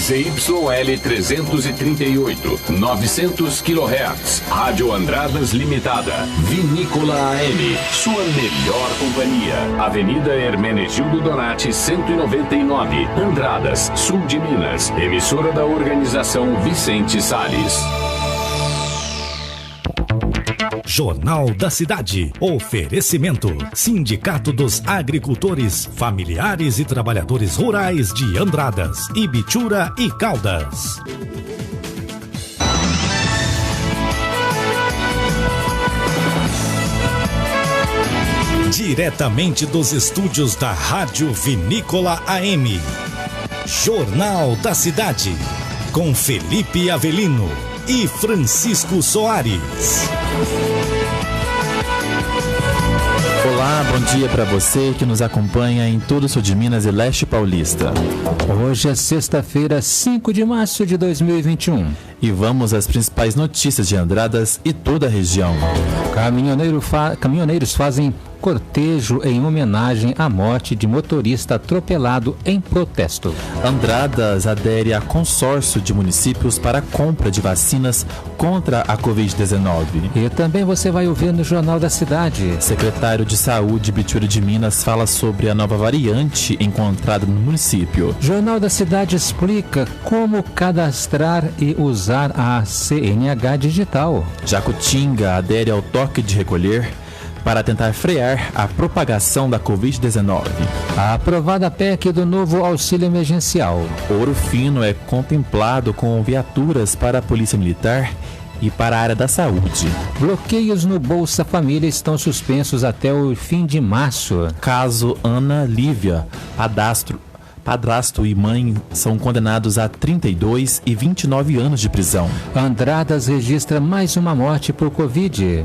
ZYL 338, 900 kHz. Rádio Andradas Limitada. Vinícola AM. Sua melhor companhia. Avenida Hermenegildo Donati, 199. Andradas, sul de Minas. Emissora da Organização Vicente Salles. Jornal da Cidade. Oferecimento: Sindicato dos Agricultores, Familiares e Trabalhadores Rurais de Andradas, Ibitura e Caldas. Diretamente dos estúdios da Rádio Vinícola AM. Jornal da Cidade. Com Felipe Avelino e Francisco Soares. Olá, bom dia para você que nos acompanha em todo o sul de Minas e leste paulista. Hoje é sexta-feira, 5 de março de 2021. E vamos às principais notícias de Andradas e toda a região. Caminhoneiros fazem cortejo em homenagem à morte de motorista atropelado em protesto. Andradas adere a consórcio de municípios para a compra de vacinas contra a Covid-19. E também você vai ouvir no Jornal da Cidade. Secretário de Saúde Ibitura de Minas fala sobre a nova variante encontrada no município. Jornal da Cidade explica como cadastrar e usar a CNH digital. Jacutinga adere ao toque de recolher para tentar frear a propagação da Covid-19. A aprovada PEC do novo auxílio emergencial. Ouro Fino é contemplado com viaturas para a Polícia Militar e para a área da saúde. Bloqueios no Bolsa Família estão suspensos até o fim de março. Caso Ana Lívia, padrasto e mãe são condenados a 32 e 29 anos de prisão. Andradas registra mais uma morte por Covid.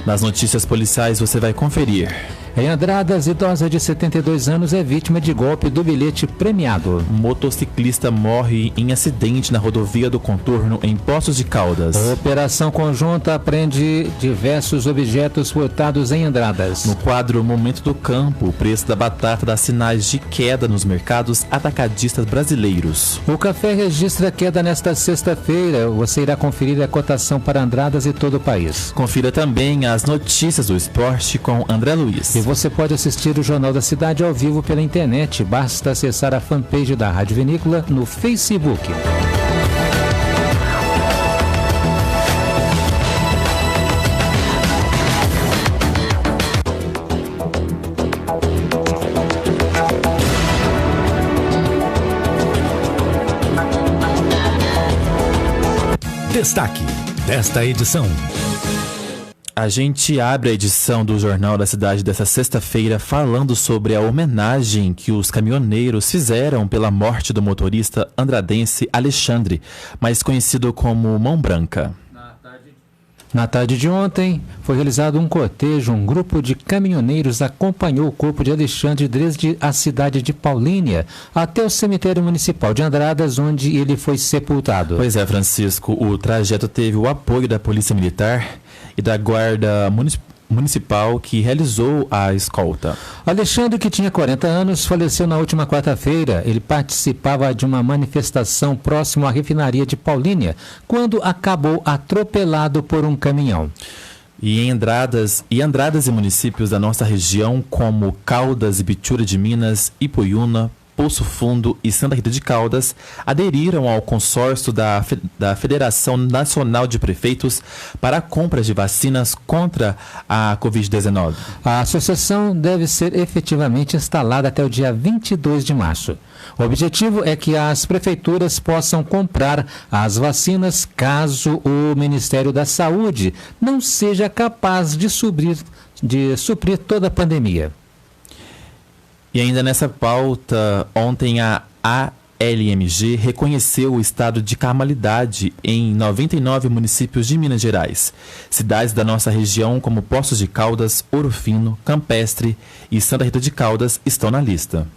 Nas notícias policiais você vai conferir. Em Andradas, idosa de 72 anos é vítima de golpe do bilhete premiado. Motociclista morre em acidente na rodovia do Contorno em Poços de Caldas. Operação conjunta apreende diversos objetos furtados em Andradas. No quadro Momento do Campo, o preço da batata dá sinais de queda nos mercados atacadistas brasileiros. O café registra queda nesta sexta-feira. Você irá conferir a cotação para Andradas e todo o país. Confira também as notícias do esporte com André Luiz. E você pode assistir o Jornal da Cidade ao vivo pela internet. Basta acessar a fanpage da Rádio Vinícola no Facebook. Destaque desta edição. A gente abre a edição do Jornal da Cidade dessa sexta-feira falando sobre a homenagem que os caminhoneiros fizeram pela morte do motorista andradense Alexandre, mais conhecido como Mão Branca. Na tarde de ontem, foi realizado um cortejo. Um grupo de caminhoneiros acompanhou o corpo de Alexandre desde a cidade de Paulínia até o cemitério municipal de Andradas, onde ele foi sepultado. Pois é, Francisco, o trajeto teve o apoio da Polícia Militar e da Guarda Municipal, que realizou a escolta. Alexandre, que tinha 40 anos, faleceu na última quarta-feira. Ele participava de uma manifestação próximo à refinaria de Paulínia, quando acabou atropelado por um caminhão. E Andradas e municípios da nossa região, como Caldas, Ibitura de Minas, Ipuiuna, Poço Fundo e Santa Rita de Caldas, aderiram ao consórcio da Federação Nacional de Prefeitos para a compra de vacinas contra a Covid-19. A associação deve ser efetivamente instalada até o dia 22 de março. O objetivo é que as prefeituras possam comprar as vacinas caso o Ministério da Saúde não seja capaz de suprir toda a pandemia. E ainda nessa pauta, ontem a ALMG reconheceu o estado de calamidade em 99 municípios de Minas Gerais. Cidades da nossa região, como Poços de Caldas, Ouro Fino, Campestre e Santa Rita de Caldas, estão na lista.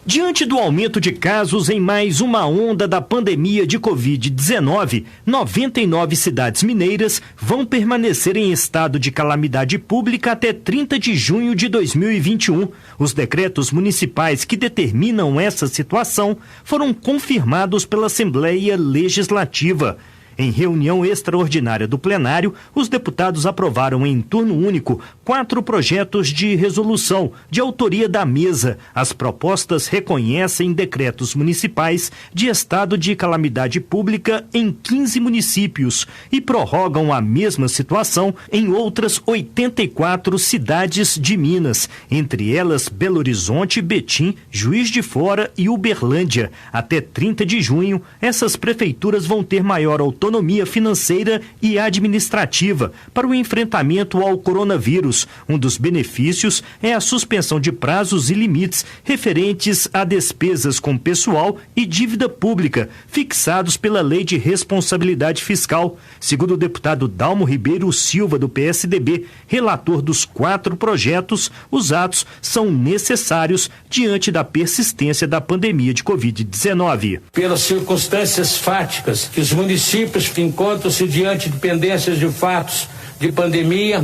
Diante do aumento de casos em mais uma onda da pandemia de Covid-19, 99 cidades mineiras vão permanecer em estado de calamidade pública até 30 de junho de 2021. Os decretos municipais que determinam essa situação foram confirmados pela Assembleia Legislativa. Em reunião extraordinária do plenário, os deputados aprovaram em turno único 4 projetos de resolução de autoria da mesa. As propostas reconhecem decretos municipais de estado de calamidade pública em 15 municípios e prorrogam a mesma situação em outras 84 cidades de Minas, entre elas Belo Horizonte, Betim, Juiz de Fora e Uberlândia. Até 30 de junho, essas prefeituras vão ter maior autonomia financeira e administrativa para o enfrentamento ao coronavírus. Um dos benefícios é a suspensão de prazos e limites referentes a despesas com pessoal e dívida pública, fixados pela Lei de Responsabilidade Fiscal. Segundo o deputado Dalmo Ribeiro Silva, do PSDB, relator dos 4 projetos, os atos são necessários diante da persistência da pandemia de Covid-19. Pelas circunstâncias fáticas que os municípios encontram-se diante de pendências de fatos de pandemia,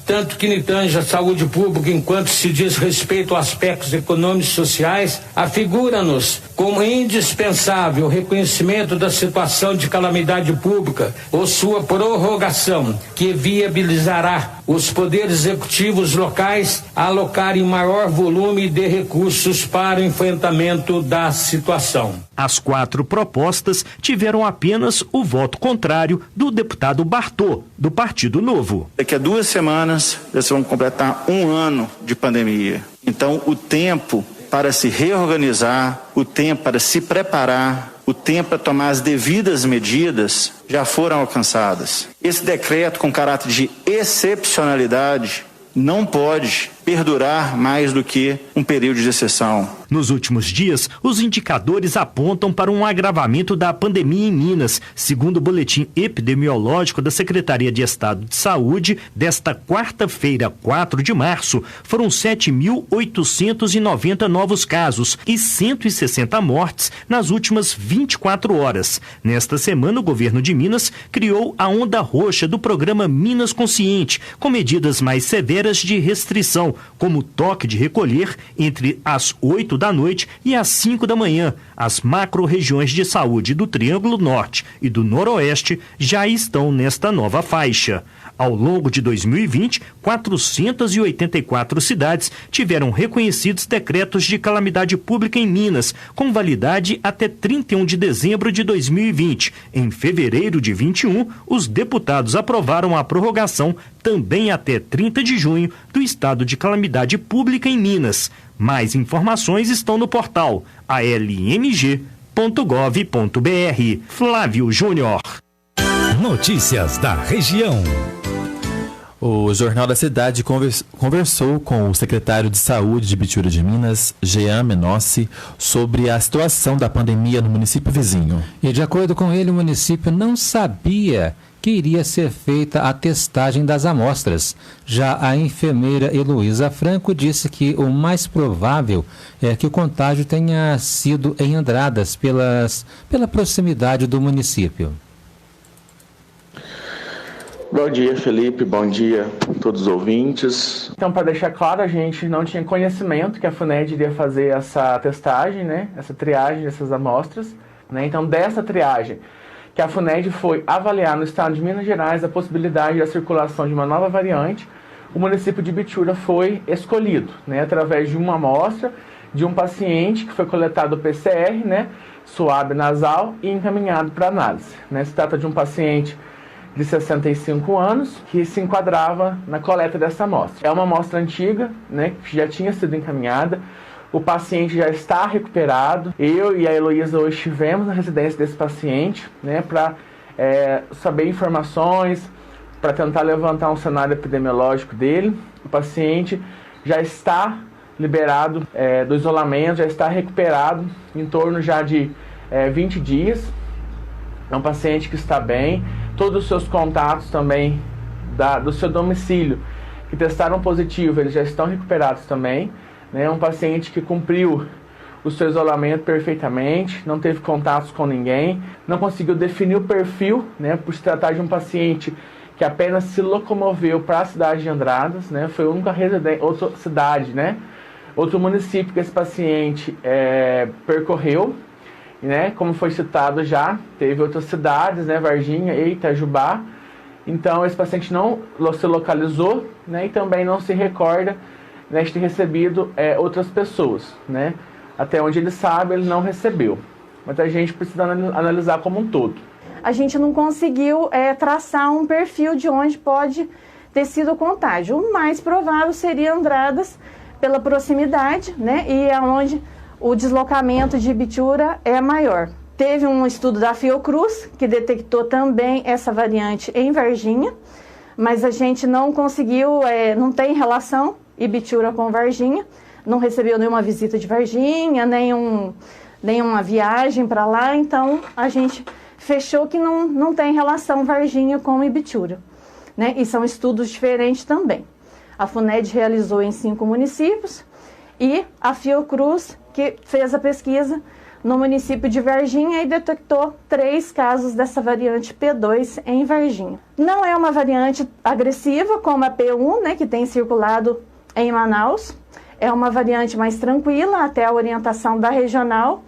tanto que tange a saúde pública enquanto se diz respeito a aspectos econômicos e sociais, afigura-nos como indispensável o reconhecimento da situação de calamidade pública ou sua prorrogação, que viabilizará os poderes executivos locais a alocarem maior volume de recursos para o enfrentamento da situação. As 4 propostas tiveram apenas o voto contrário do deputado Bartô, do Partido Novo. Daqui a 2 semanas, eles vão completar 1 ano de pandemia. Então, o tempo para se reorganizar, o tempo para se preparar, o tempo para tomar as devidas medidas já foram alcançadas. Esse decreto, com caráter de excepcionalidade, não pode perdurar mais do que um período de exceção. Nos últimos dias, os indicadores apontam para um agravamento da pandemia em Minas. Segundo o boletim epidemiológico da Secretaria de Estado de Saúde, desta quarta-feira, 4 de março, foram 7.890 novos casos e 160 mortes nas últimas 24 horas. Nesta semana, o governo de Minas criou a onda roxa do programa Minas Consciente, com medidas mais severas de restrição, como toque de recolher entre as 8 da noite e as 5 da manhã. As macro-regiões de saúde do Triângulo Norte e do Noroeste já estão nesta nova faixa. Ao longo de 2020, 484 cidades tiveram reconhecidos decretos de calamidade pública em Minas, com validade até 31 de dezembro de 2020. Em fevereiro de 21, os deputados aprovaram a prorrogação também até 30 de junho do estado de calamidade pública em Minas. Mais informações estão no portal almg.gov.br. Flávio Júnior. Notícias da região. O Jornal da Cidade conversou com o secretário de Saúde de Bitura de Minas, Jean Menossi, sobre a situação da pandemia no município vizinho. E de acordo com ele, o município não sabia que iria ser feita a testagem das amostras. Já a enfermeira Heloísa Franco disse que o mais provável é que o contágio tenha sido em Andradas, pela proximidade do município. Bom dia, Felipe. Bom dia a todos os ouvintes. Então, para deixar claro, a gente não tinha conhecimento que a FUNED iria fazer essa testagem, né? Essa triagem dessas amostras, né? Então, dessa triagem, que a FUNED foi avaliar no estado de Minas Gerais a possibilidade da circulação de uma nova variante, o município de Bitura foi escolhido, né? Através de uma amostra de um paciente que foi coletado o PCR, né? Suave nasal e encaminhado para análise, né? Se trata de um paciente de 65 anos, que se enquadrava na coleta dessa amostra. É uma amostra antiga, né, que já tinha sido encaminhada, o paciente já está recuperado. Eu e a Heloísa hoje estivemos na residência desse paciente, né, para saber informações, para tentar levantar um cenário epidemiológico dele. O paciente já está liberado do isolamento, já está recuperado em torno já de 20 dias. É um paciente que está bem. Todos os seus contatos também do seu domicílio que testaram positivo, eles já estão recuperados também. É um paciente que cumpriu o seu isolamento perfeitamente, não teve contatos com ninguém, não conseguiu definir o perfil, né, por se tratar de um paciente que apenas se locomoveu para a cidade de Andradas, né, foi a única outra cidade, né, outro município que esse paciente percorreu, né, como foi citado já, teve outras cidades, né, Varginha e Itajubá. Então esse paciente não se localizou, né, e também não se recorda, né, de ter recebido outras pessoas, né. Até onde ele sabe, ele não recebeu. Mas a gente precisa analisar como um todo. A gente não conseguiu traçar um perfil de onde pode ter sido o contágio. O mais provável seria Andradas, pela proximidade, né, e é onde o deslocamento de Ibiturã é maior. Teve um estudo da Fiocruz, que detectou também essa variante em Varginha, mas a gente não conseguiu, não tem relação Ibiturã com Varginha, não recebeu nenhuma visita de Varginha, nenhuma viagem para lá, então a gente fechou que não tem relação Varginha com Ibiturã, né? E são estudos diferentes também. A FUNED realizou em 5 municípios e a Fiocruz, que fez a pesquisa no município de Varginha e detectou 3 casos dessa variante P2 em Varginha. Não é uma variante agressiva como a P1, né, que tem circulado em Manaus. É uma variante mais tranquila, até a orientação da regional.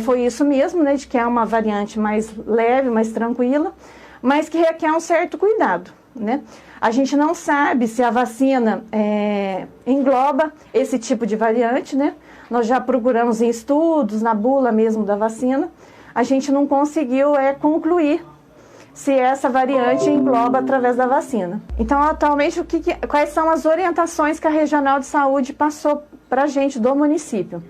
Foi isso mesmo, né, de que é uma variante mais leve, mais tranquila, mas que requer um certo cuidado, né? A gente não sabe se a vacina engloba esse tipo de variante, né? Nós já procuramos em estudos, na bula mesmo da vacina, a gente não conseguiu concluir se essa variante engloba através da vacina. Então, atualmente, quais são as orientações que a Regional de Saúde passou para a gente do município?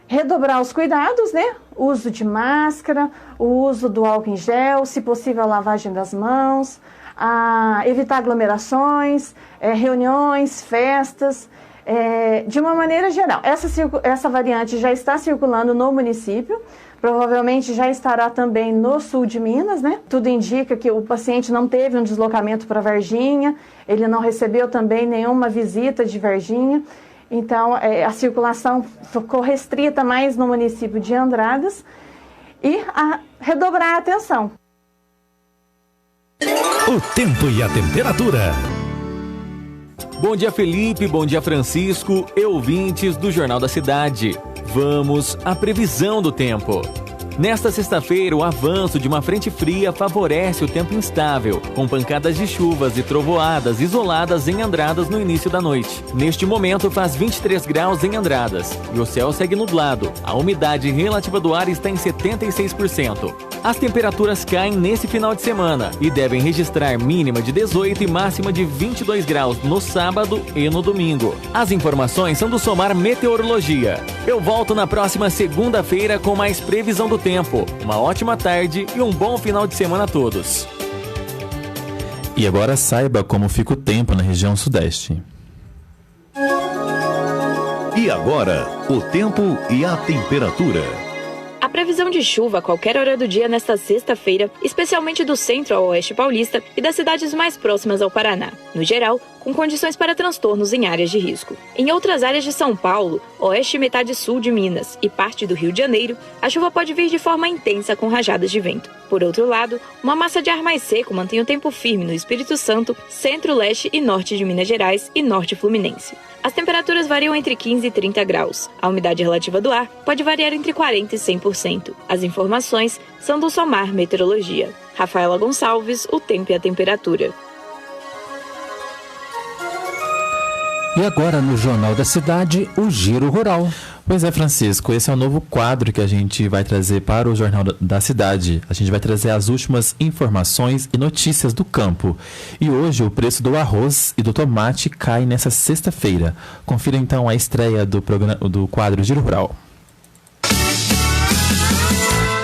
Redobrar os cuidados, né? Uso de máscara, o uso do álcool em gel, se possível a lavagem das mãos, evitar aglomerações, reuniões, festas, de uma maneira geral. Essa variante já está circulando no município, provavelmente já estará também no sul de Minas, né? Tudo indica que o paciente não teve um deslocamento para Varginha, ele não recebeu também nenhuma visita de Varginha, então a circulação ficou restrita mais no município de Andradas e redobrar a atenção. O tempo e a temperatura. Bom dia, Felipe. Bom dia, Francisco e ouvintes do Jornal da Cidade. Vamos à previsão do tempo. Nesta sexta-feira, o avanço de uma frente fria favorece o tempo instável, com pancadas de chuvas e trovoadas isoladas em Andradas no início da noite. Neste momento, faz 23 graus em Andradas e o céu segue nublado. A umidade relativa do ar está em 76%. As temperaturas caem nesse final de semana e devem registrar mínima de 18 e máxima de 22 graus no sábado e no domingo. As informações são do Somar Meteorologia. Eu volto na próxima segunda-feira com mais previsão do tempo. Uma ótima tarde e um bom final de semana a todos. E agora saiba como fica o tempo na região sudeste. E agora, o tempo e a temperatura. A previsão de chuva a qualquer hora do dia nesta sexta-feira, especialmente do centro ao oeste paulista e das cidades mais próximas ao Paraná. No geral, com condições para transtornos em áreas de risco. Em outras áreas de São Paulo, oeste e metade sul de Minas e parte do Rio de Janeiro, a chuva pode vir de forma intensa com rajadas de vento. Por outro lado, uma massa de ar mais seco mantém o tempo firme no Espírito Santo, centro-leste e norte de Minas Gerais e norte fluminense. As temperaturas variam entre 15 e 30 graus. A umidade relativa do ar pode variar entre 40% e 100%. As informações são do Somar Meteorologia. Rafaela Gonçalves, o tempo e a temperatura. E agora no Jornal da Cidade, o Giro Rural. Pois é, Francisco, esse é o novo quadro que a gente vai trazer para o Jornal da Cidade. A gente vai trazer as últimas informações e notícias do campo. E hoje o preço do arroz e do tomate cai nessa sexta-feira. Confira então a estreia do quadro Giro Rural.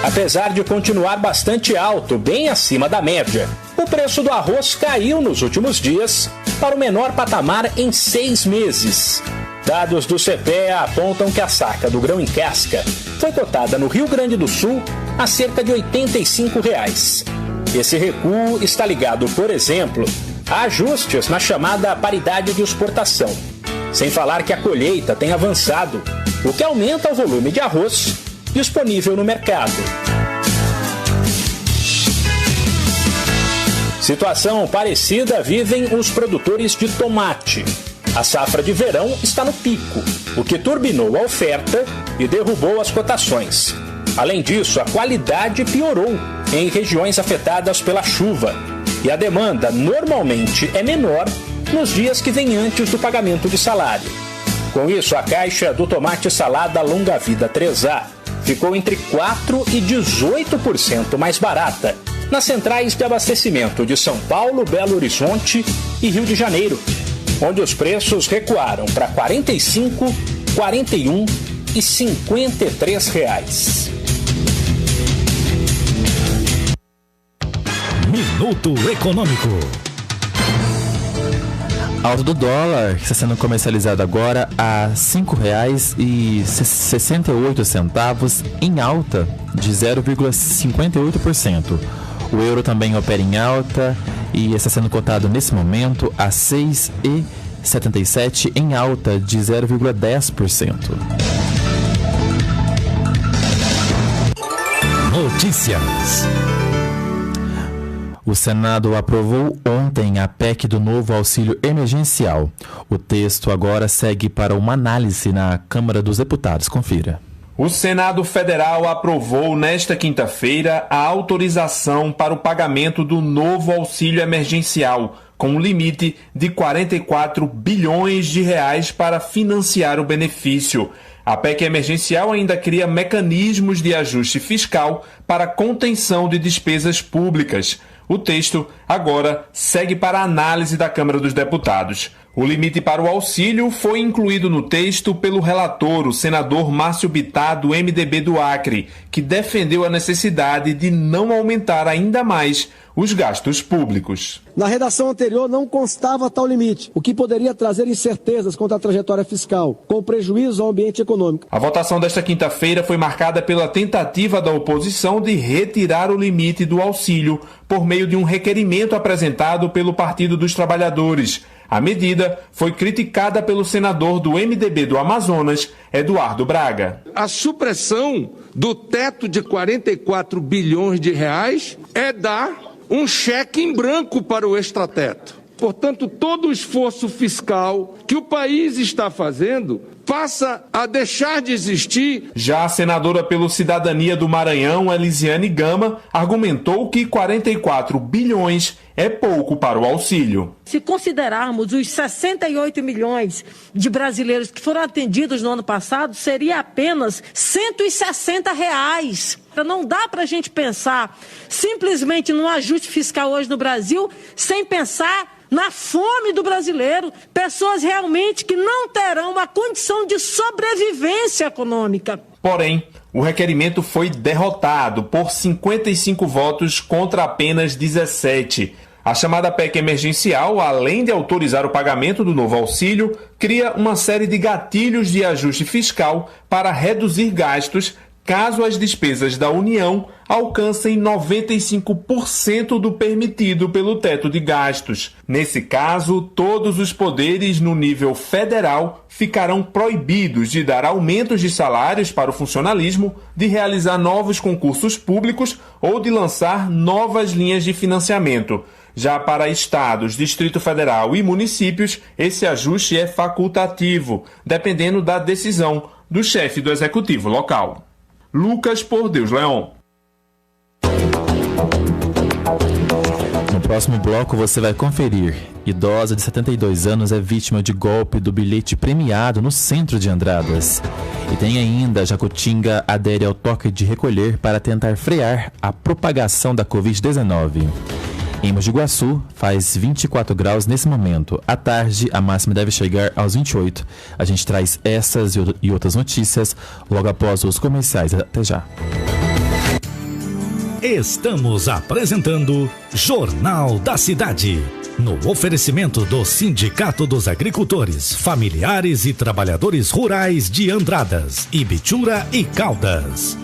Apesar de continuar bastante alto, bem acima da média, o preço do arroz caiu nos últimos dias para o menor patamar em 6 meses. Dados do CPEA apontam que a saca do grão em casca foi cotada no Rio Grande do Sul a cerca de R$ 85. Esse recuo está ligado, por exemplo, a ajustes na chamada paridade de exportação. Sem falar que a colheita tem avançado, o que aumenta o volume de arroz disponível no mercado. Situação parecida vivem os produtores de tomate. A safra de verão está no pico, o que turbinou a oferta e derrubou as cotações. Além disso, a qualidade piorou em regiões afetadas pela chuva e a demanda normalmente é menor nos dias que vêm antes do pagamento de salário. Com isso, a caixa do tomate salada longa vida 3A ficou entre 4% e 18% mais barata nas centrais de abastecimento de São Paulo, Belo Horizonte e Rio de Janeiro, onde os preços recuaram para R$ 45, R$ 41 e R$ 53 reais. Minuto Econômico. Alta do dólar, que está sendo comercializado agora a R$ 5,68, em alta de 0,58%. O euro também opera em alta e está sendo cotado nesse momento a R$ 6,77, em alta de 0,10%. Notícias. O Senado aprovou ontem a PEC do novo auxílio emergencial. O texto agora segue para uma análise na Câmara dos Deputados. Confira. O Senado Federal aprovou nesta quinta-feira a autorização para o pagamento do novo auxílio emergencial, com um limite de 44 bilhões de reais para financiar o benefício. A PEC emergencial ainda cria mecanismos de ajuste fiscal para contenção de despesas públicas. O texto agora segue para a análise da Câmara dos Deputados. O limite para o auxílio foi incluído no texto pelo relator, o senador Márcio Bittar, do MDB do Acre, que defendeu a necessidade de não aumentar ainda mais os gastos públicos. Na redação anterior não constava tal limite, o que poderia trazer incertezas quanto à trajetória fiscal, com prejuízo ao ambiente econômico. A votação desta quinta-feira foi marcada pela tentativa da oposição de retirar o limite do auxílio por meio de um requerimento apresentado pelo Partido dos Trabalhadores. A medida foi criticada pelo senador do MDB do Amazonas, Eduardo Braga. A supressão do teto de 44 bilhões de reais é dar um cheque em branco para o extrateto. Portanto, todo o esforço fiscal que o país está fazendo passa a deixar de existir. Já a senadora pelo Cidadania do Maranhão, Elisiane Gama, argumentou que 44 bilhões é pouco para o auxílio. Se considerarmos os 68 milhões de brasileiros que foram atendidos no ano passado, seria apenas R$160. Não dá para a gente pensar simplesmente num ajuste fiscal hoje no Brasil sem pensar na fome do brasileiro, pessoas realmente que não terão uma condição de sobrevivência econômica. Porém, o requerimento foi derrotado por 55 votos contra apenas 17. A chamada PEC emergencial, além de autorizar o pagamento do novo auxílio, cria uma série de gatilhos de ajuste fiscal para reduzir gastos caso as despesas da União alcancem 95% do permitido pelo teto de gastos. Nesse caso, todos os poderes no nível federal ficarão proibidos de dar aumentos de salários para o funcionalismo, de realizar novos concursos públicos ou de lançar novas linhas de financiamento. Já para estados, Distrito Federal e municípios, esse ajuste é facultativo, dependendo da decisão do chefe do executivo local. Lucas Por Deus Leão. No próximo bloco você vai conferir. Idosa de 72 anos é vítima de golpe do bilhete premiado no centro de Andradas. E tem ainda, Jacutinga adere ao toque de recolher para tentar frear a propagação da Covid-19. Em Mogi Guaçu, faz 24 graus nesse momento. À tarde, a máxima deve chegar aos 28. A gente traz essas e outras notícias logo após os comerciais. Até já. Estamos apresentando Jornal da Cidade. No oferecimento do Sindicato dos Agricultores, Familiares e Trabalhadores Rurais de Andradas, Ibitura e Caldas.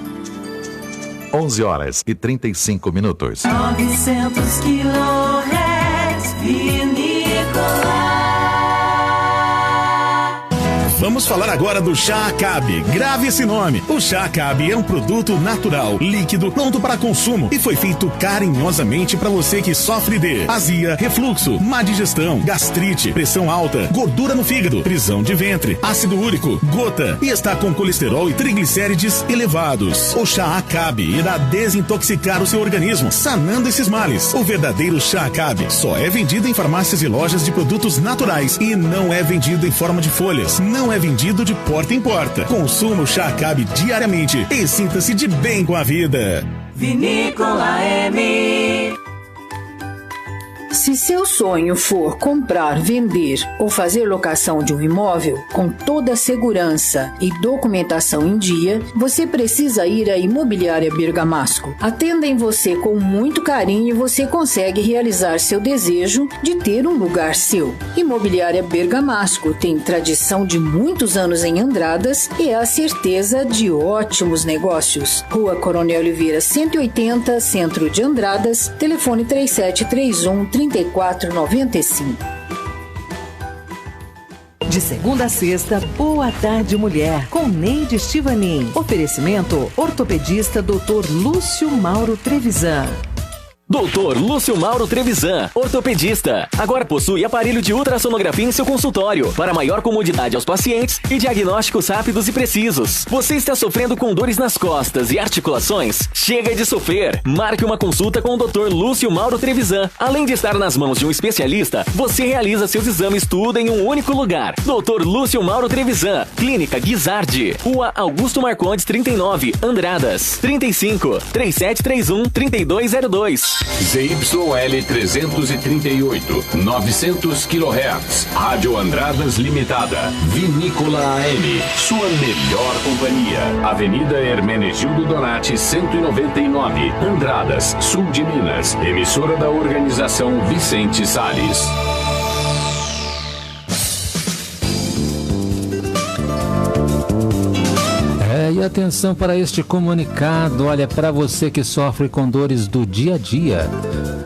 11h35. 900 kHz, Vinícola. Vamos falar agora do Chá Acabe. Grave esse nome. O Chá Acabe é um produto natural, líquido, pronto para consumo e foi feito carinhosamente para você que sofre de azia, refluxo, má digestão, gastrite, pressão alta, gordura no fígado, prisão de ventre, ácido úrico, gota e está com colesterol e triglicérides elevados. O Chá Acabe irá desintoxicar o seu organismo, sanando esses males. O verdadeiro Chá Acabe só é vendido em farmácias e lojas de produtos naturais e não é vendido em forma de folhas. Não é vendido de porta em porta. Consuma o Chá Acabe diariamente e sinta-se de bem com a vida. Vinícola M. Se seu sonho for comprar, vender ou fazer locação de um imóvel com toda a segurança e documentação em dia, você precisa ir à Imobiliária Bergamasco. Atendem você com muito carinho e você consegue realizar seu desejo de ter um lugar seu. Imobiliária Bergamasco tem tradição de muitos anos em Andradas e é a certeza de ótimos negócios. Rua Coronel Oliveira 180, Centro de Andradas, telefone 3731 3495. De segunda a sexta, Boa Tarde Mulher, com Neide Stivanin. Oferecimento, ortopedista Dr. Lúcio Mauro Trevisan. Doutor Lúcio Mauro Trevisan, ortopedista. Agora possui aparelho de ultrassonografia em seu consultório para maior comodidade aos pacientes e diagnósticos rápidos e precisos. Você está sofrendo com dores nas costas e articulações? Chega de sofrer. Marque uma consulta com o Dr. Lúcio Mauro Trevisan. Além de estar nas mãos de um especialista, você realiza seus exames tudo em um único lugar. Dr. Lúcio Mauro Trevisan, Clínica Guizardi, Rua Augusto Marcondes 39, Andradas, 35 3731 3202. ZYL 338, 900 kHz, Rádio Andradas Limitada, Vinícola AM, sua melhor companhia, Avenida Hermenegildo Donati 199, Andradas, Sul de Minas, emissora da Organização Vicente Salles. E atenção para este comunicado, olha, para você que sofre com dores do dia a dia.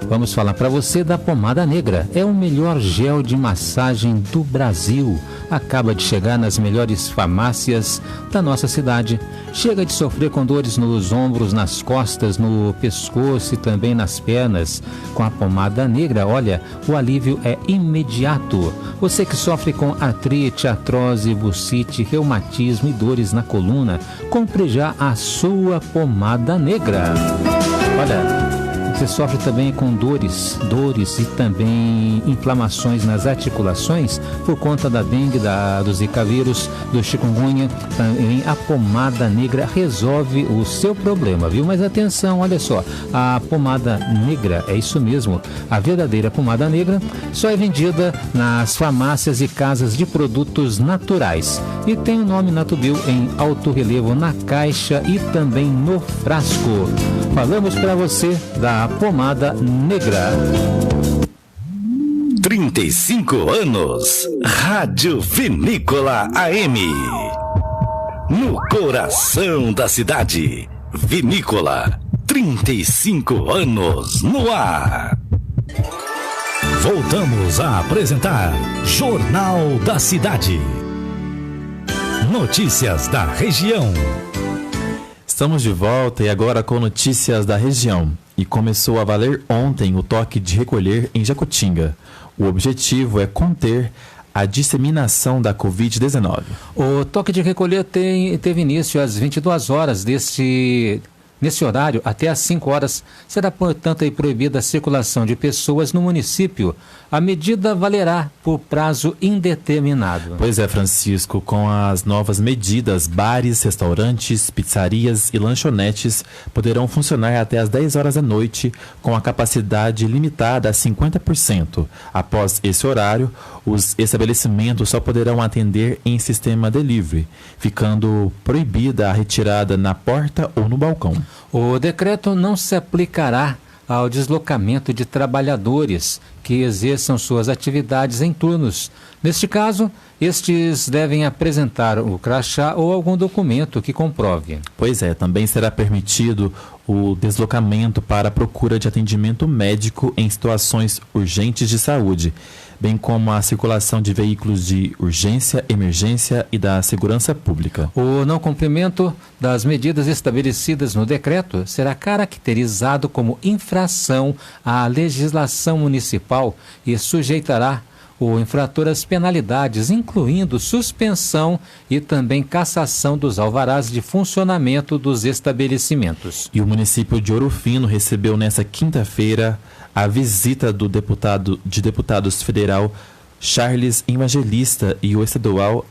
Vamos falar para você da Pomada Negra. É o melhor gel de massagem do Brasil. Acaba de chegar nas melhores farmácias da nossa cidade. Chega de sofrer com dores nos ombros, nas costas, no pescoço e também nas pernas. Com a Pomada Negra, olha, o alívio é imediato. Você que sofre com artrite, artrose, bursite, reumatismo e dores na coluna, compre já a sua Pomada Negra. Olha, você sofre também com dores e também inflamações nas articulações por conta da dengue, do zika vírus, do chikungunya. Também a Pomada Negra resolve o seu problema, viu? Mas atenção, olha só, a Pomada Negra, é isso mesmo, a verdadeira Pomada Negra só é vendida nas farmácias e casas de produtos naturais e tem o nome Natubio em alto relevo na caixa e também no frasco. Falamos para você da Pomada Negra. 35 anos, Rádio Vinícola AM. No coração da cidade, Vinícola, 35 anos no ar. Voltamos a apresentar Jornal da Cidade. Notícias da região. Estamos de volta e agora com notícias da região. E começou a valer ontem o toque de recolher em Jacutinga. O objetivo é conter a disseminação da Covid-19. O toque de recolher teve início às 22 horas Nesse horário, até às 5 horas, será, portanto, proibida a circulação de pessoas no município. A medida valerá por prazo indeterminado. Pois é, Francisco, com as novas medidas, bares, restaurantes, pizzarias e lanchonetes poderão funcionar até às 10 horas da noite, com a capacidade limitada a 50%. Após esse horário, os estabelecimentos só poderão atender em sistema delivery, ficando proibida a retirada na porta ou no balcão. O decreto não se aplicará ao deslocamento de trabalhadores que exerçam suas atividades em turnos. Neste caso, estes devem apresentar o crachá ou algum documento que comprove. Pois é, também será permitido o deslocamento para a procura de atendimento médico em situações urgentes de saúde, bem como a circulação de veículos de urgência, emergência e da segurança pública. O não cumprimento das medidas estabelecidas no decreto será caracterizado como infração à legislação municipal e sujeitará o infrator às penalidades, incluindo suspensão e também cassação dos alvarás de funcionamento dos estabelecimentos. E o município de Ouro Fino recebeu nesta quinta-feira a visita do deputados federal Charles Evangelista e o estadual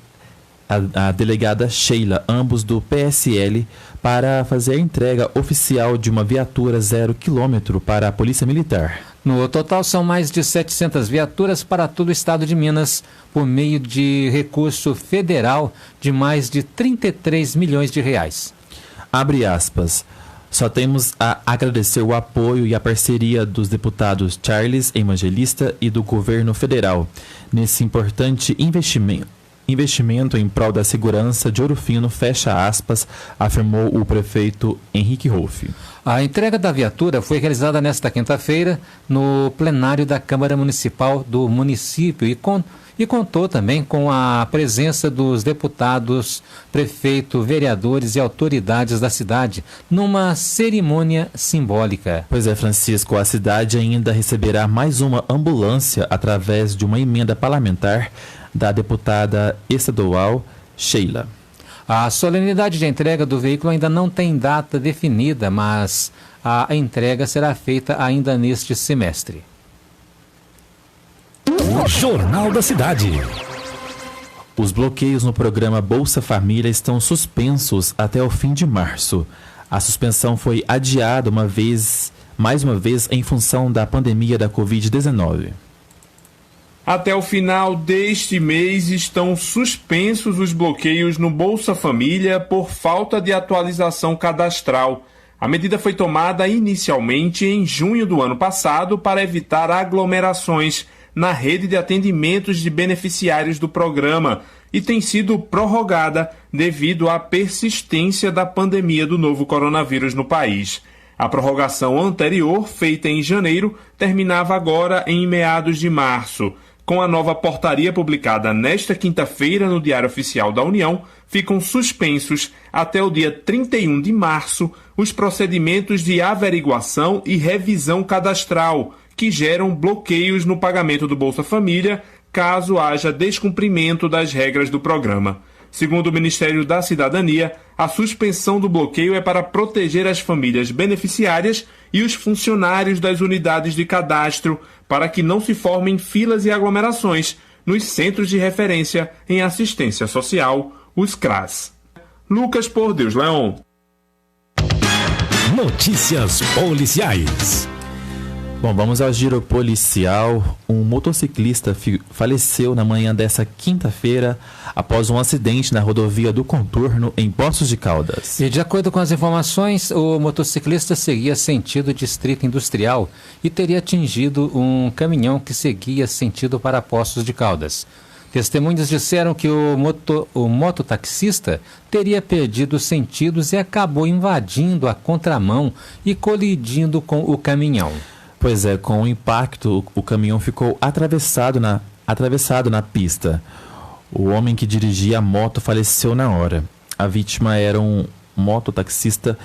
a delegada Sheila, ambos do PSL, para fazer a entrega oficial de uma viatura 0 km para a Polícia Militar. No total, são mais de 700 viaturas para todo o estado de Minas, por meio de recurso federal de mais de 33 milhões de reais. Abre aspas. Só temos a agradecer o apoio e a parceria dos deputados Charles Evangelista e do governo federal nesse importante investimento em prol da segurança de Ouro Fino, fecha aspas, afirmou o prefeito Henrique Rolfe. A entrega da viatura foi realizada nesta quinta-feira no plenário da Câmara Municipal do município e contou também com a presença dos deputados, prefeito, vereadores e autoridades da cidade, numa cerimônia simbólica. Pois é, Francisco, a cidade ainda receberá mais uma ambulância através de uma emenda parlamentar da deputada estadual Sheila. A solenidade de entrega do veículo ainda não tem data definida, mas a entrega será feita ainda neste semestre. Jornal da Cidade. Os bloqueios no programa Bolsa Família estão suspensos até o fim de março. A suspensão foi adiada mais uma vez em função da pandemia da Covid-19. Até o final deste mês estão suspensos os bloqueios no Bolsa Família por falta de atualização cadastral. A medida foi tomada inicialmente em junho do ano passado para evitar aglomerações na rede de atendimentos de beneficiários do programa e tem sido prorrogada devido à persistência da pandemia do novo coronavírus no país. A prorrogação anterior, feita em janeiro, terminava agora em meados de março. Com a nova portaria publicada nesta quinta-feira no Diário Oficial da União, ficam suspensos até o dia 31 de março os procedimentos de averiguação e revisão cadastral, que geram bloqueios no pagamento do Bolsa Família, caso haja descumprimento das regras do programa. Segundo o Ministério da Cidadania, a suspensão do bloqueio é para proteger as famílias beneficiárias e os funcionários das unidades de cadastro, para que não se formem filas e aglomerações nos Centros de Referência em Assistência Social, os CRAS. Lucas Por Deus Leon. Notícias policiais. Bom, vamos ao giro policial. Um motociclista faleceu na manhã dessa quinta-feira após um acidente na rodovia do Contorno, em Poços de Caldas. E de acordo com as informações, o motociclista seguia sentido Distrito Industrial e teria atingido um caminhão que seguia sentido para Poços de Caldas. Testemunhas disseram que o mototaxista teria perdido os sentidos e acabou invadindo a contramão e colidindo com o caminhão. Pois é, com o impacto, o caminhão ficou atravessado na pista. O homem que dirigia a moto faleceu na hora. A vítima era um mototaxista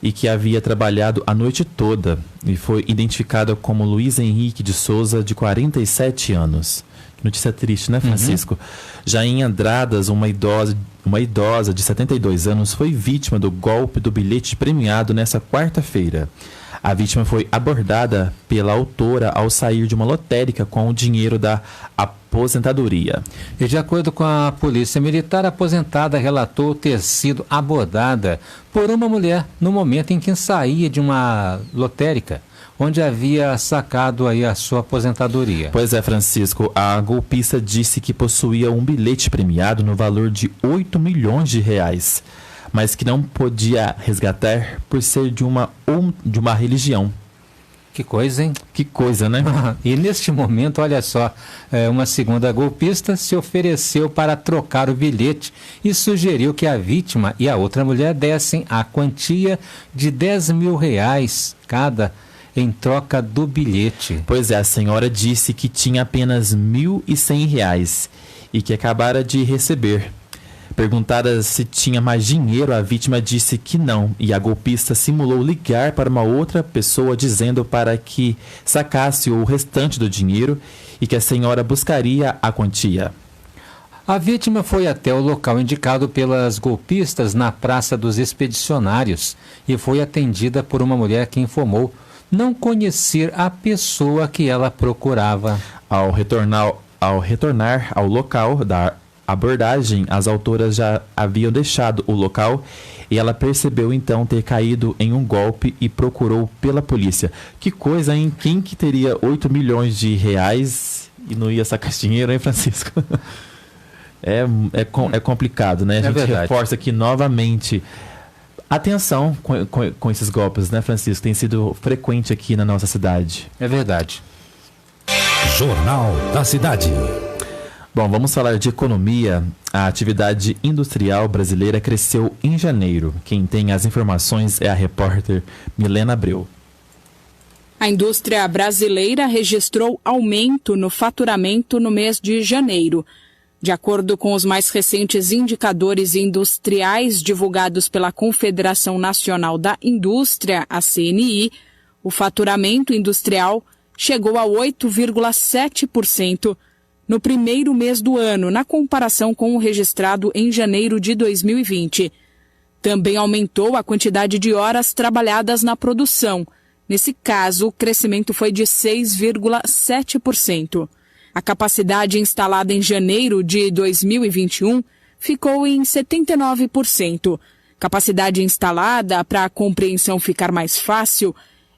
e que havia trabalhado a noite toda e foi identificada como Luiz Henrique de Souza, de 47 anos. Notícia triste, né, Francisco? Já em Andradas, uma idosa de 72 anos foi vítima do golpe do bilhete premiado nessa quarta-feira. A vítima foi abordada pela autora ao sair de uma lotérica com o dinheiro da aposentadoria. E de acordo com a Polícia Militar, a aposentada relatou ter sido abordada por uma mulher no momento em que saía de uma lotérica, onde havia sacado aí a sua aposentadoria. Pois é, Francisco, a golpista disse que possuía um bilhete premiado no valor de 8 milhões de reais, mas que não podia resgatar por ser de uma religião. Que coisa, hein? Que coisa, né? E neste momento, olha só, uma segunda golpista se ofereceu para trocar o bilhete e sugeriu que a vítima e a outra mulher dessem a quantia de R$10 mil cada em troca do bilhete. Pois é, a senhora disse que tinha apenas R$1.100 e que acabara de receber. Perguntada se tinha mais dinheiro, a vítima disse que não, e a golpista simulou ligar para uma outra pessoa dizendo para que sacasse o restante do dinheiro e que a senhora buscaria a quantia. A vítima foi até o local indicado pelas golpistas na Praça dos Expedicionários e foi atendida por uma mulher que informou não conhecer a pessoa que ela procurava. Ao retornar ao local da abordagem, as autoras já haviam deixado o local e ela percebeu então ter caído em um golpe e procurou pela polícia. Que coisa, hein? Quem que teria R$8 milhões e não ia sacar esse dinheiro, hein, Francisco? É complicado, né? A gente reforça aqui novamente. Atenção com esses golpes, né, Francisco? Tem sido frequente aqui na nossa cidade. É verdade. Jornal da Cidade. Bom, vamos falar de economia. A atividade industrial brasileira cresceu em janeiro. Quem tem as informações é a repórter Milena Abreu. A indústria brasileira registrou aumento no faturamento no mês de janeiro. De acordo com os mais recentes indicadores industriais divulgados pela Confederação Nacional da Indústria, a CNI, o faturamento industrial chegou a 8,7% no primeiro mês do ano, na comparação com o registrado em janeiro de 2020. Também aumentou a quantidade de horas trabalhadas na produção. Nesse caso, o crescimento foi de 6,7%. A capacidade instalada em janeiro de 2021 ficou em 79%. Capacidade instalada, para a compreensão ficar mais fácil,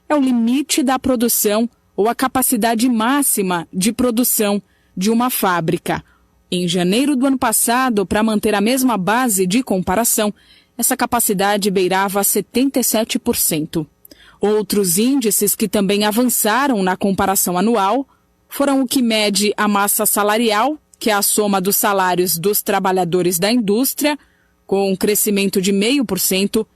é o limite da produção ou a capacidade máxima de produção de uma fábrica. Em janeiro do ano passado, para manter a mesma base de comparação, essa capacidade beirava 77%. Outros índices que também avançaram na comparação anual foram o que mede a massa salarial, que é a soma dos salários dos trabalhadores da indústria, com um crescimento de 0,5%,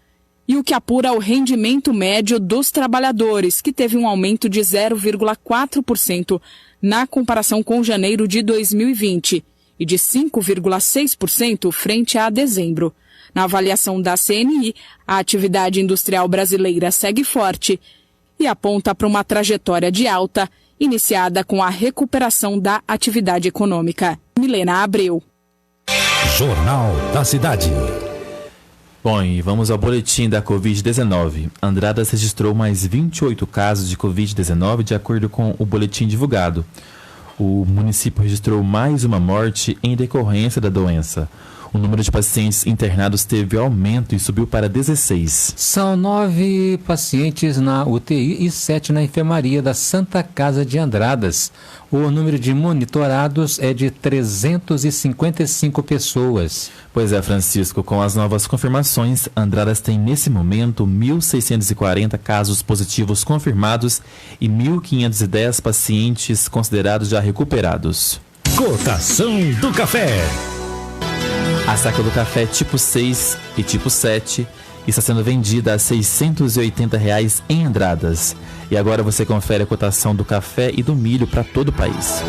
e o que apura o rendimento médio dos trabalhadores, que teve um aumento de 0,4% na comparação com janeiro de 2020 e de 5,6% frente a dezembro. Na avaliação da CNI, a atividade industrial brasileira segue forte e aponta para uma trajetória de alta iniciada com a recuperação da atividade econômica. Milena Abreu. Jornal da Cidade. Bom, e vamos ao boletim da Covid-19. Andradas registrou mais 28 casos de Covid-19 de acordo com o boletim divulgado. O município registrou mais uma morte em decorrência da doença. O número de pacientes internados teve aumento e subiu para 16. São 9 pacientes na UTI e 7 na enfermaria da Santa Casa de Andradas. O número de monitorados é de 355 pessoas. Pois é, Francisco, com as novas confirmações, Andradas tem nesse momento 1.640 casos positivos confirmados e 1.510 pacientes considerados já recuperados. Cotação do café. A saca do café tipo 6 e tipo 7 está sendo vendida a R$ 680 em Andradas. E agora você confere a cotação do café e do milho para todo o país.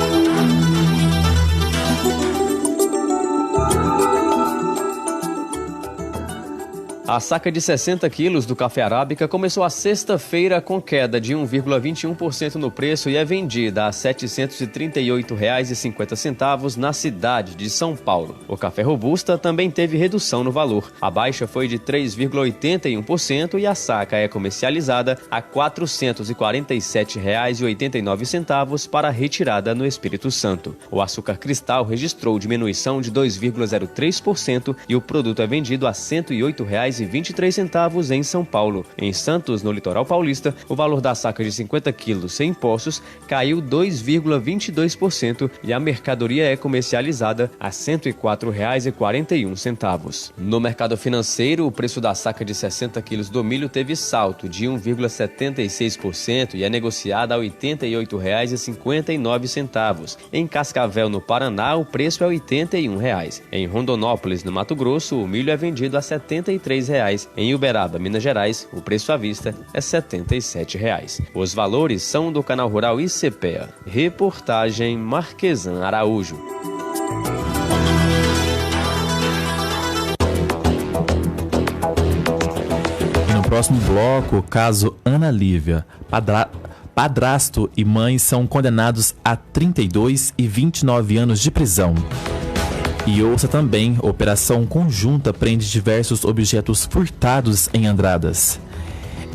A saca de 60 quilos do café arábica começou a sexta-feira com queda de 1,21% no preço e é vendida a R$ 738,50 na cidade de São Paulo. O café robusta também teve redução no valor. A baixa foi de 3,81% e a saca é comercializada a R$ 447,89 para retirada no Espírito Santo. O açúcar cristal registrou diminuição de 2,03% e o produto é vendido a R$ 108,50 R$4,23 em São Paulo. Em Santos, no litoral paulista, o valor da saca de 50 quilos sem impostos caiu 2,22% e a mercadoria é comercializada a R$ 104,41. No mercado financeiro, o preço da saca de 60 quilos do milho teve salto de 1,76% e é negociada a R$ 88,59. Em Cascavel, no Paraná, o preço é R$ 81. Em Rondonópolis, no Mato Grosso, o milho é vendido a R$ 73. Em Uberaba, Minas Gerais, o preço à vista é R$ 77. Os valores são do Canal Rural ICPEA. Reportagem Marquesan Araújo. E no próximo bloco, o caso Ana Lívia. Padrasto e mãe são condenados a 32 e 29 anos de prisão. E ouça também, operação conjunta prende diversos objetos furtados em Andradas.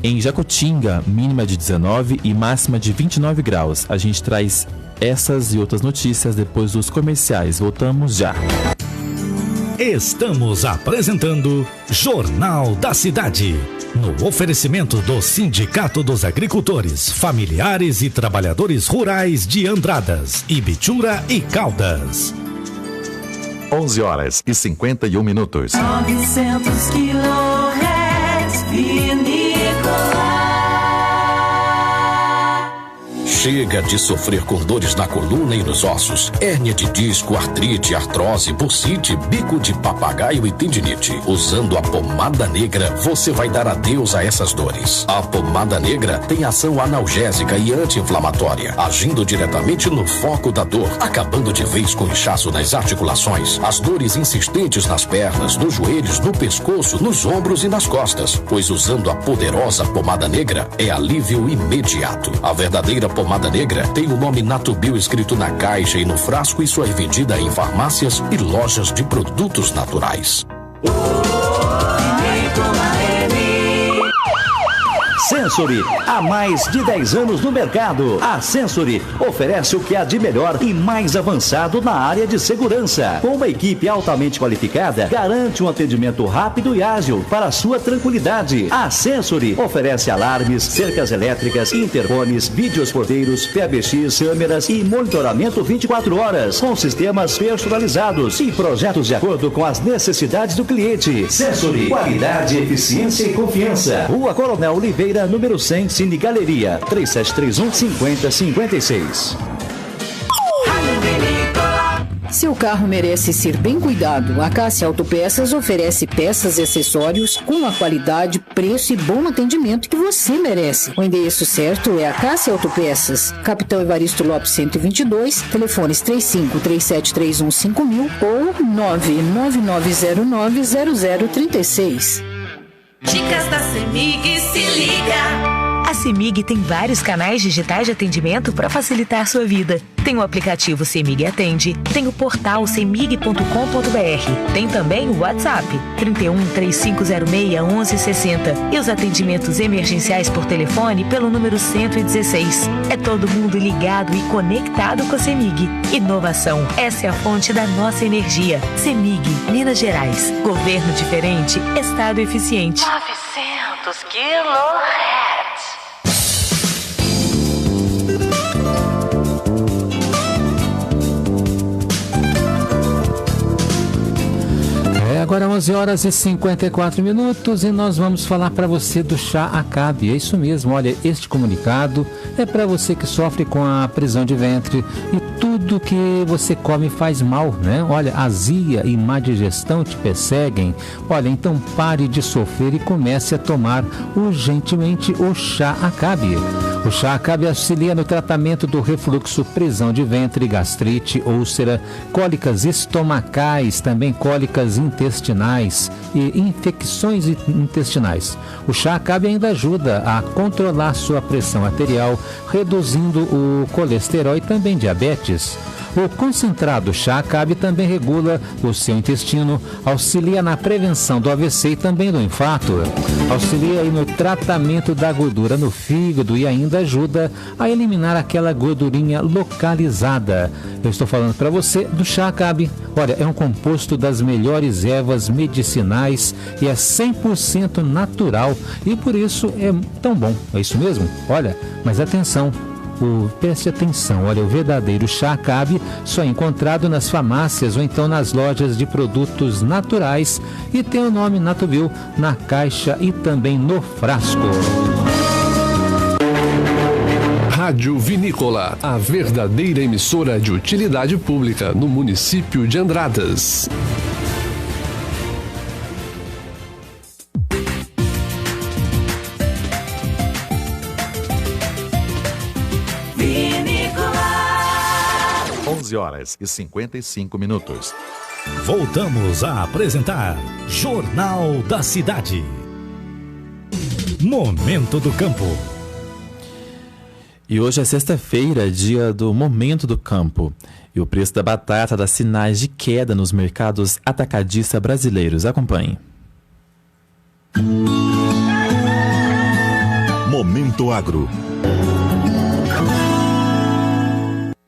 Em Jacutinga, mínima de 19 e máxima de 29 graus. A gente traz essas e outras notícias depois dos comerciais. Voltamos já. Estamos apresentando Jornal da Cidade. No oferecimento do Sindicato dos Agricultores, Familiares e Trabalhadores Rurais de Andradas, Ibitura e Caldas. 11h51. 900 kHz, vinícola. Chega de sofrer com dores na coluna e nos ossos, hérnia de disco, artrite, artrose, bursite, bico de papagaio e tendinite. Usando a pomada negra, você vai dar adeus a essas dores. A pomada negra tem ação analgésica e anti-inflamatória, agindo diretamente no foco da dor, acabando de vez com o inchaço nas articulações, as dores insistentes nas pernas, nos joelhos, no pescoço, nos ombros e nas costas. Pois usando a poderosa pomada negra, é alívio imediato. A verdadeira pomada negra tem o nome Natubio escrito na caixa e no frasco e só é vendida em farmácias e lojas de produtos naturais. Sensory, há mais de 10 anos no mercado. A Sensory oferece o que há de melhor e mais avançado na área de segurança. Com uma equipe altamente qualificada, garante um atendimento rápido e ágil para a sua tranquilidade. A Sensory oferece alarmes, cercas elétricas, interfones, vídeos porteiros, PBX, câmeras e monitoramento 24 horas, com sistemas personalizados e projetos de acordo com as necessidades do cliente. Sensory, qualidade, eficiência e confiança. Rua Coronel Oliveira, número 100, Cine Galeria, 3731-5056. Seu carro merece ser bem cuidado. A Cássia Autopeças oferece peças e acessórios com a qualidade, preço e bom atendimento que você merece. O endereço certo é a Cássia Autopeças, Capitão Evaristo Lopes 122, telefones 3537315000 ou 999090036. Dicas da CEMIG, se liga! A CEMIG tem vários canais digitais de atendimento para facilitar sua vida. Tem o aplicativo CEMIG Atende, tem o portal cemig.com.br, tem também o WhatsApp 31 3506 1160 e os atendimentos emergenciais por telefone pelo número 116. É todo mundo ligado e conectado com a CEMIG. Inovação, essa é a fonte da nossa energia. CEMIG, Minas Gerais. Governo diferente, Estado eficiente. 900 kHz. Agora 11h54 e nós vamos falar para você do chá Acabe. É isso mesmo, olha, este comunicado é para você que sofre com a prisão de ventre e tudo que você come faz mal, né? Olha, azia e má digestão te perseguem. Olha, então pare de sofrer e comece a tomar urgentemente o chá Acabe. O chá Acabe auxilia no tratamento do refluxo, prisão de ventre, gastrite, úlcera, cólicas estomacais, também cólicas intestinais e infecções intestinais. O chá Acabe ainda ajuda a controlar sua pressão arterial, reduzindo o colesterol e também diabetes. O concentrado chá Acabe também regula o seu intestino, auxilia na prevenção do AVC e também do infarto, auxilia aí no tratamento da gordura no fígado e ainda ajuda a eliminar aquela gordurinha localizada. Eu estou falando para você do chá Acabe. Olha, é um composto das melhores ervas medicinais e é 100% natural e por isso é tão bom. É isso mesmo? Olha, mas atenção, preste atenção, olha, o verdadeiro chá Acabe só é encontrado nas farmácias ou então nas lojas de produtos naturais e tem o nome Natubio na caixa e também no frasco. Rádio Vinícola, a verdadeira emissora de utilidade pública no município de Andradas. Horas e 55 minutos. Voltamos a apresentar Jornal da Cidade. Momento do Campo. E hoje é sexta-feira, dia do Momento do Campo. E o preço da batata dá sinais de queda nos mercados atacadistas brasileiros. Acompanhe. Momento Agro.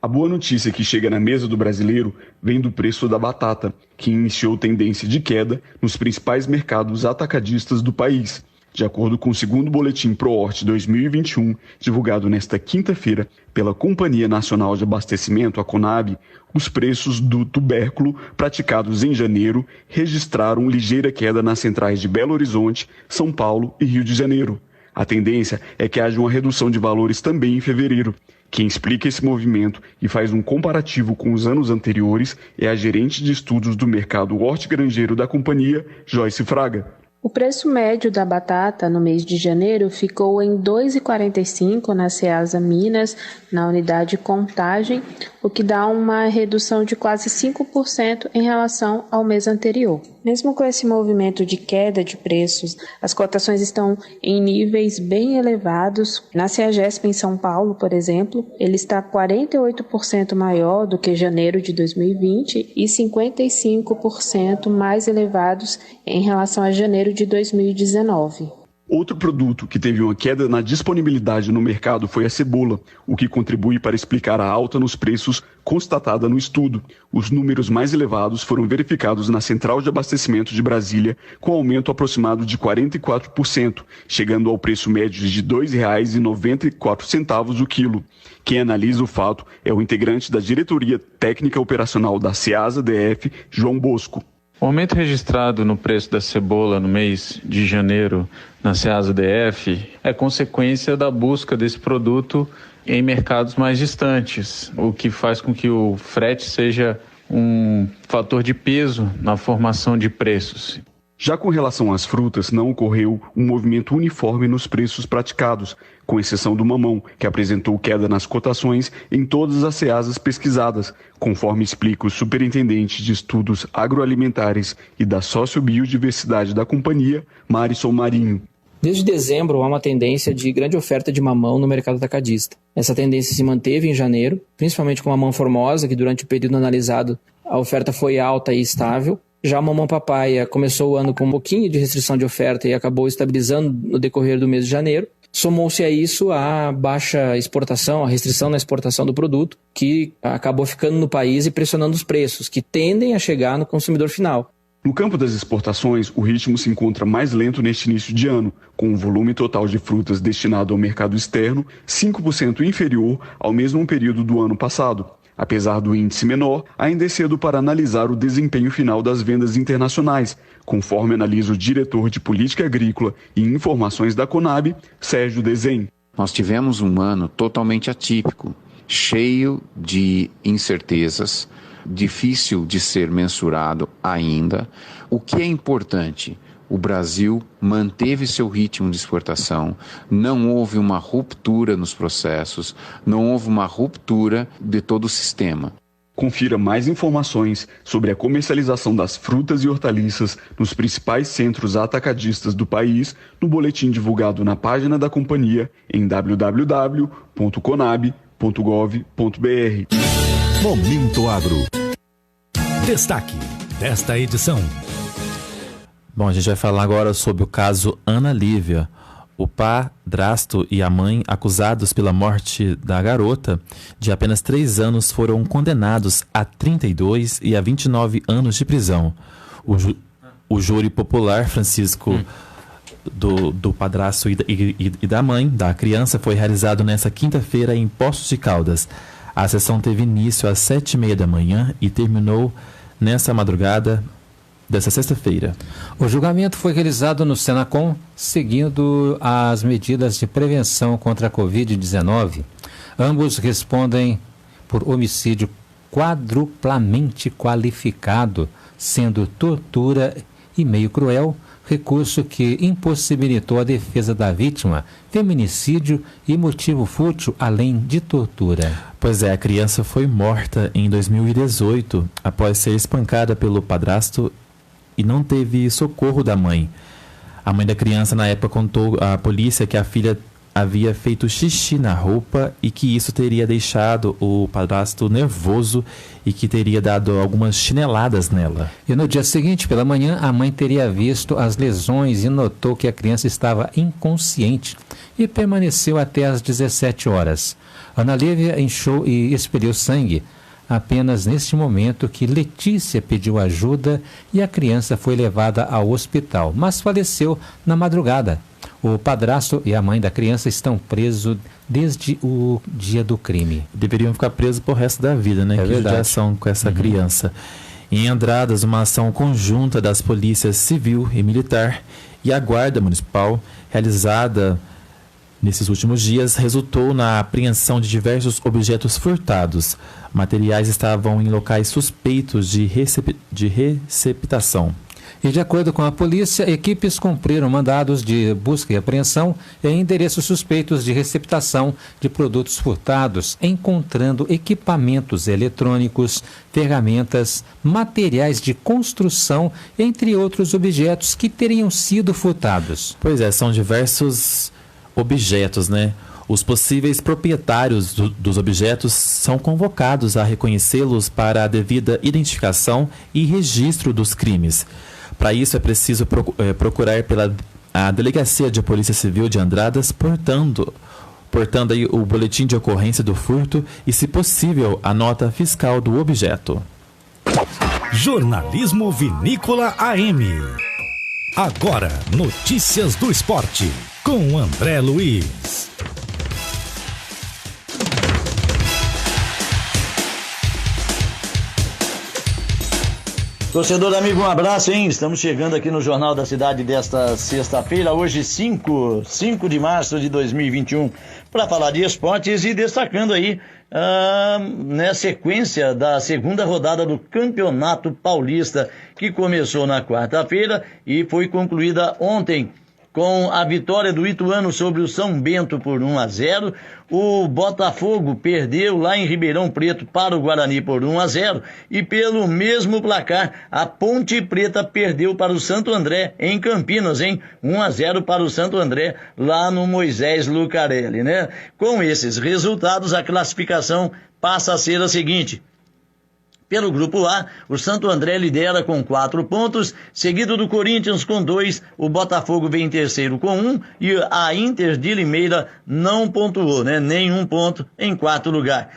A boa notícia que chega na mesa do brasileiro vem do preço da batata, que iniciou tendência de queda nos principais mercados atacadistas do país. De acordo com o segundo boletim Prohort 2021, divulgado nesta quinta-feira pela Companhia Nacional de Abastecimento, a Conab, os preços do tubérculo praticados em janeiro registraram ligeira queda nas centrais de Belo Horizonte, São Paulo e Rio de Janeiro. A tendência é que haja uma redução de valores também em fevereiro. Quem explica esse movimento e faz um comparativo com os anos anteriores é a gerente de estudos do mercado hortigranjeiro da companhia, Joyce Fraga. O preço médio da batata no mês de janeiro ficou em R$ 2,45 na Ceasa Minas, na unidade Contagem, o que dá uma redução de quase 5% em relação ao mês anterior. Mesmo com esse movimento de queda de preços, as cotações estão em níveis bem elevados. Na Ceagesp em São Paulo, por exemplo, ele está 48% maior do que janeiro de 2020 e 55% mais elevados em relação a janeiro de 2019. Outro produto que teve uma queda na disponibilidade no mercado foi a cebola, o que contribui para explicar a alta nos preços constatada no estudo. Os números mais elevados foram verificados na Central de Abastecimento de Brasília, com aumento aproximado de 44%, chegando ao preço médio de R$ 2,94 o quilo. Quem analisa o fato é o integrante da Diretoria Técnica Operacional da Ceasa-DF, João Bosco. O aumento registrado no preço da cebola no mês de janeiro na Ceasa-DF é consequência da busca desse produto em mercados mais distantes, o que faz com que o frete seja um fator de peso na formação de preços. Já com relação às frutas, não ocorreu um movimento uniforme nos preços praticados, com exceção do mamão, que apresentou queda nas cotações em todas as ceasas pesquisadas, conforme explica o superintendente de estudos agroalimentares e da sociobiodiversidade da companhia, Marisol Marinho. Desde dezembro, há uma tendência de grande oferta de mamão no mercado atacadista. Essa tendência se manteve em janeiro, principalmente com a mamão formosa, que durante o período analisado a oferta foi alta e estável. Já a mamão papaya começou o ano com um pouquinho de restrição de oferta e acabou estabilizando no decorrer do mês de janeiro. Somou-se a isso a baixa exportação, a restrição na exportação do produto, que acabou ficando no país e pressionando os preços, que tendem a chegar no consumidor final. No campo das exportações, o ritmo se encontra mais lento neste início de ano, com o volume total de frutas destinado ao mercado externo 5% inferior ao mesmo período do ano passado. Apesar do índice menor, ainda é cedo para analisar o desempenho final das vendas internacionais, conforme analisa o diretor de Política Agrícola e Informações da Conab, Sérgio Desen. Nós tivemos um ano totalmente atípico, cheio de incertezas, difícil de ser mensurado ainda. O que é importante? O Brasil manteve seu ritmo de exportação, não houve uma ruptura nos processos, não houve uma ruptura de todo o sistema. Confira mais informações sobre a comercialização das frutas e hortaliças nos principais centros atacadistas do país no boletim divulgado na página da companhia em www.conab.gov.br. Momento Agro. Destaque desta edição. Bom, a gente vai falar agora sobre o caso Ana Lívia. O padrasto e a mãe, acusados pela morte da garota de apenas 3 anos, foram condenados a 32 e a 29 anos de prisão. O júri popular, Francisco, do padrasto e da mãe da criança foi realizado nesta quinta-feira em Poços de Caldas. A sessão teve início às 7h30 da manhã e terminou nesta madrugada dessa sexta-feira. O julgamento foi realizado no Senacom, seguindo as medidas de prevenção contra a Covid-19. Ambos respondem por homicídio quadruplamente qualificado, sendo tortura e meio cruel, recurso que impossibilitou a defesa da vítima, feminicídio e motivo fútil, além de tortura. Pois é, a criança foi morta em 2018 após ser espancada pelo padrasto e não teve socorro da mãe. A mãe da criança na época contou à polícia que a filha havia feito xixi na roupa e que isso teria deixado o padrasto nervoso e que teria dado algumas chineladas nela. E no dia seguinte, pela manhã, a mãe teria visto as lesões e notou que a criança estava inconsciente e permaneceu até às 17 horas. Ana Lívia inchou e expeliu sangue. Apenas neste momento que Letícia pediu ajuda e a criança foi levada ao hospital, mas faleceu na madrugada. O padrasto e a mãe da criança estão presos desde o dia do crime. Deveriam ficar presos pro resto da vida, né? Que judiação com essa criança. Em Andradas, uma ação conjunta das polícias civil e militar e a Guarda Municipal, realizada nesses últimos dias, resultou na apreensão de diversos objetos furtados. Materiais estavam em locais suspeitos de receptação. E de acordo com a polícia, equipes cumpriram mandados de busca e apreensão em endereços suspeitos de receptação de produtos furtados, encontrando equipamentos eletrônicos, ferramentas, materiais de construção, entre outros objetos que teriam sido furtados. Pois é, são diversos objetos, né? Os possíveis proprietários dos objetos são convocados a reconhecê-los para a devida identificação e registro dos crimes. Para isso é preciso procurar pela a Delegacia de Polícia Civil de Andradas, portando aí o boletim de ocorrência do furto e, se possível, a nota fiscal do objeto. Jornalismo Vinícola AM. Agora, notícias do esporte, com André Luiz. Torcedor amigo, um abraço, hein? Estamos chegando aqui no Jornal da Cidade desta sexta-feira, hoje 5 de março de 2021, para falar de esportes e destacando aí, na sequência da segunda rodada do Campeonato Paulista, que começou na quarta-feira e foi concluída ontem, com a vitória do Ituano sobre o São Bento por 1-0. O Botafogo perdeu lá em Ribeirão Preto para o Guarani por 1-0. E pelo mesmo placar, a Ponte Preta perdeu para o Santo André em Campinas, hein? 1-0 para o Santo André lá no Moisés Lucarelli, né? Com esses resultados, a classificação passa a ser a seguinte. Pelo grupo A, o Santo André lidera com 4 pontos, seguido do Corinthians com 2, o Botafogo vem em terceiro com 1 e a Inter de Limeira não pontuou, né? Nenhum ponto em quarto lugar.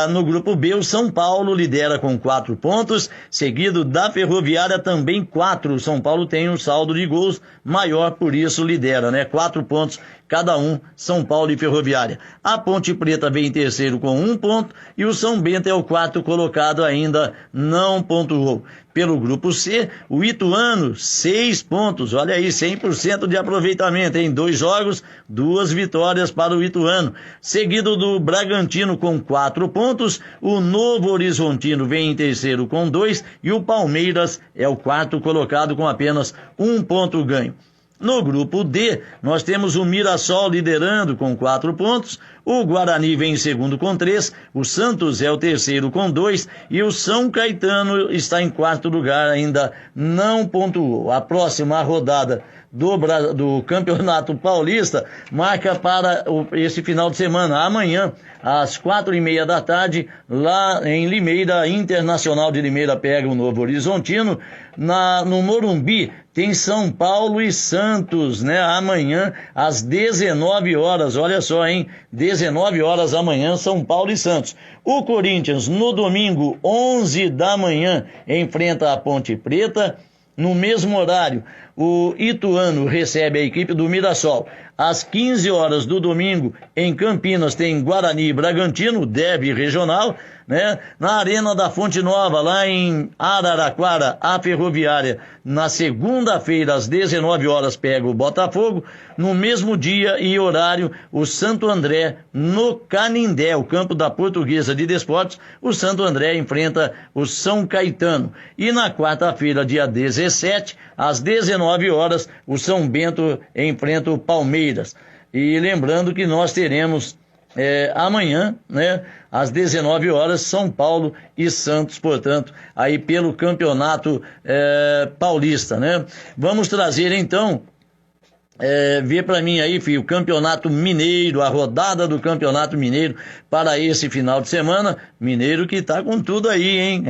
No grupo B, o São Paulo lidera com 4 pontos, seguido da Ferroviária também 4. O São Paulo tem um saldo de gols maior, por isso lidera, né? 4 pontos cada um, São Paulo e Ferroviária. A Ponte Preta vem em terceiro com 1 ponto e o São Bento é o quarto colocado, ainda não pontuou. Pelo grupo C, o Ituano, 6 pontos, olha aí, 100% de aproveitamento em 2 jogos, 2 vitórias para o Ituano. Seguido do Bragantino com 4 pontos, o Novo Horizontino vem em terceiro com 2 e o Palmeiras é o quarto colocado com apenas 1 ponto ganho. No grupo D, nós temos o Mirassol liderando com 4 pontos, o Guarani vem em segundo com 3, o Santos é o terceiro com 2 e o São Caetano está em quarto lugar, ainda não pontuou. A próxima rodada do Campeonato Paulista marca para esse final de semana, amanhã, às 4:30 da tarde, lá em Limeira, Internacional de Limeira pega o Novo Horizontino. No Morumbi tem São Paulo e Santos, né? Amanhã às 19 horas, olha só, hein? 19 horas amanhã, São Paulo e Santos. O Corinthians, no domingo, 11 da manhã, enfrenta a Ponte Preta. No mesmo horário, o Ituano recebe a equipe do Mirassol. Às 15 horas do domingo, em Campinas, tem Guarani e Bragantino, derby regional, né? Na Arena da Fonte Nova, lá em Araraquara, a Ferroviária, na segunda-feira, às 19 horas, pega o Botafogo. No mesmo dia e horário, o Santo André, no Canindé, o campo da Portuguesa de Desportos, o Santo André enfrenta o São Caetano. E na quarta-feira, dia 17, às 19 horas, o São Bento enfrenta o Palmeiras. E lembrando que nós teremos amanhã, né, às 19 horas, São Paulo e Santos, portanto, aí pelo Campeonato Paulista, né? Vamos trazer então, vê para mim aí, filho, o Campeonato Mineiro, a rodada do Campeonato Mineiro para esse final de semana. Mineiro que tá com tudo aí, hein?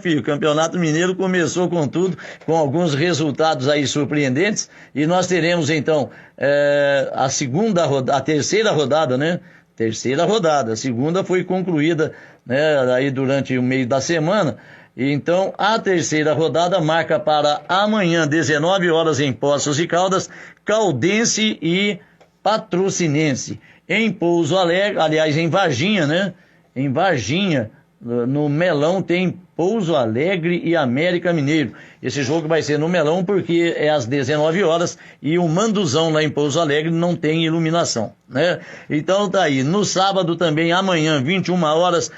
Filho, o Campeonato Mineiro começou com tudo, com alguns resultados aí surpreendentes, e nós teremos então a terceira rodada, né? Terceira rodada, a segunda foi concluída, né, aí durante o meio da semana. Então, a terceira rodada marca para amanhã, 19 horas, em Poços de Caldas, Caldense e Patrocinense. Em Pouso Alegre, aliás, em Varginha, né? Em Varginha, no Melão, tem Pouso Alegre e América Mineiro. Esse jogo vai ser no Melão porque é às 19 horas e o Manduzão lá em Pouso Alegre não tem iluminação, né? Então tá aí. No sábado também, amanhã, 21 horas,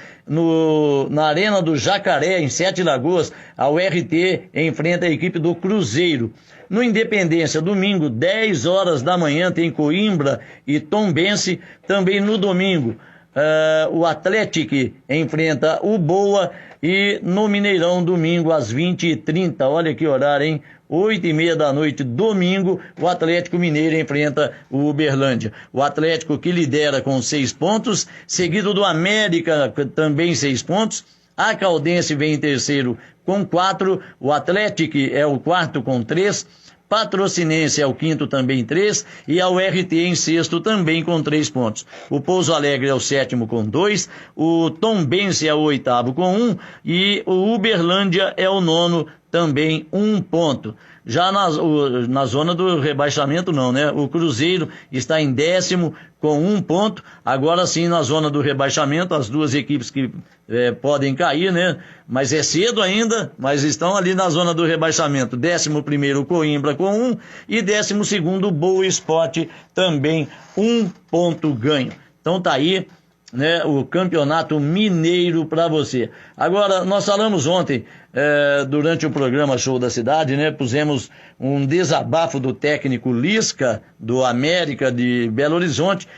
na Arena do Jacaré, em Sete Lagoas, a URT enfrenta a equipe do Cruzeiro. No Independência, domingo, 10 horas da manhã, tem Coimbra e Tombense. Também no domingo, o Atlético enfrenta o Boa. E no Mineirão, domingo, às 20h30, olha que horário, hein? 8h30 da noite, domingo, o Atlético Mineiro enfrenta o Uberlândia. O Atlético que lidera com 6 pontos, seguido do América, também 6 pontos. A Caldense vem em terceiro com 4, o Atlético é o quarto com 3, Patrocinense é o quinto também 3, e a URT em sexto também com 3 pontos. O Pouso Alegre é o sétimo com 2, o Tombense é o oitavo com 1 e o Uberlândia é o nono também 1 ponto. Já na zona do rebaixamento não, né? O Cruzeiro está em 10º com 1 ponto. Agora sim, na zona do rebaixamento, as duas equipes que podem cair, né? Mas é cedo ainda, mas estão ali na zona do rebaixamento. 11º Coimbra com 1 e 12º Boa Esporte também 1 ponto ganho. Então tá aí, né, o Campeonato Mineiro para você. Agora, nós falamos ontem, durante o programa Show da Cidade, né, pusemos um desabafo do técnico Lisca, do América de Belo Horizonte,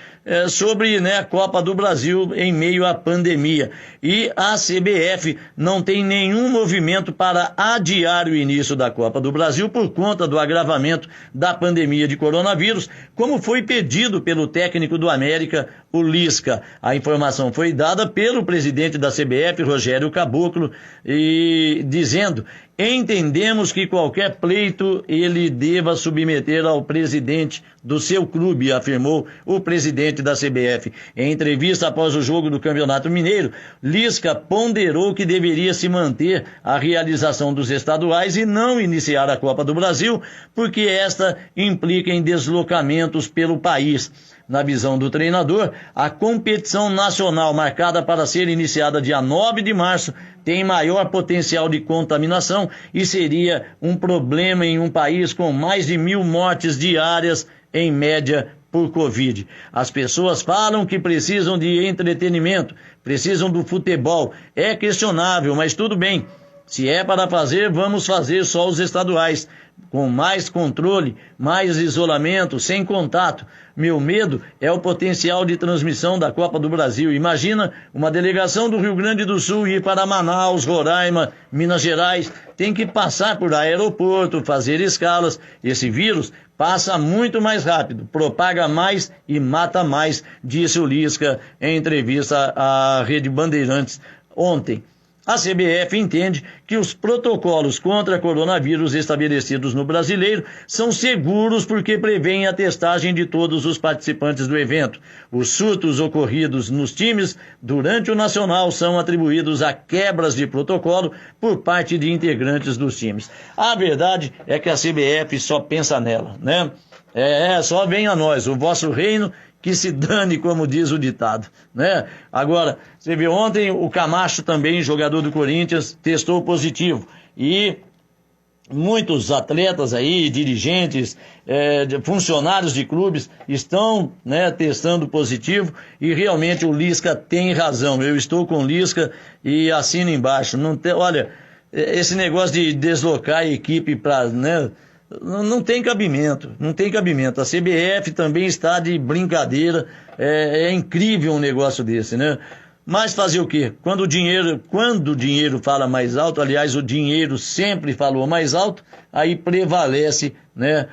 sobre, né, a Copa do Brasil em meio à pandemia. E a CBF não tem nenhum movimento para adiar o início da Copa do Brasil por conta do agravamento da pandemia de coronavírus, como foi pedido pelo técnico do América, o Lisca. A informação foi dada pelo presidente da CBF, Rogério Caboclo, e dizendo: entendemos que qualquer pleito ele deva submeter ao presidente do seu clube, afirmou o presidente da CBF. Em entrevista após o jogo do Campeonato Mineiro, Lisca ponderou que deveria se manter a realização dos estaduais e não iniciar a Copa do Brasil, porque esta implica em deslocamentos pelo país. Na visão do treinador, a competição nacional marcada para ser iniciada dia 9 de março tem maior potencial de contaminação e seria um problema em um país com mais de 1.000 mortes diárias em média por Covid. As pessoas falam que precisam de entretenimento, precisam do futebol. É questionável, mas tudo bem. Se é para fazer, vamos fazer só os estaduais, com mais controle, mais isolamento, sem contato. Meu medo é o potencial de transmissão da Copa do Brasil. Imagina uma delegação do Rio Grande do Sul ir para Manaus, Roraima, Minas Gerais. Tem que passar por aeroporto, fazer escalas. Esse vírus passa muito mais rápido, propaga mais e mata mais, disse o Lisca em entrevista à Rede Bandeirantes ontem. A CBF entende que os protocolos contra coronavírus estabelecidos no Brasileiro são seguros porque prevêem a testagem de todos os participantes do evento. Os surtos ocorridos nos times durante o Nacional são atribuídos a quebras de protocolo por parte de integrantes dos times. A verdade é que a CBF só pensa nela, né? Só vem a nós, o vosso reino que se dane, como diz o ditado, né? Agora, você viu ontem o Camacho também, jogador do Corinthians, testou positivo. E muitos atletas aí, dirigentes, funcionários de clubes estão, né, testando positivo e realmente o Lisca tem razão. Eu estou com o Lisca e assino embaixo. Olha, esse negócio de deslocar a equipe para, né, não tem cabimento, não tem cabimento. A CBF também está de brincadeira, é incrível um negócio desse, né? Mas fazer o quê? Quando o dinheiro fala mais alto, aliás, o dinheiro sempre falou mais alto, aí prevalece, né,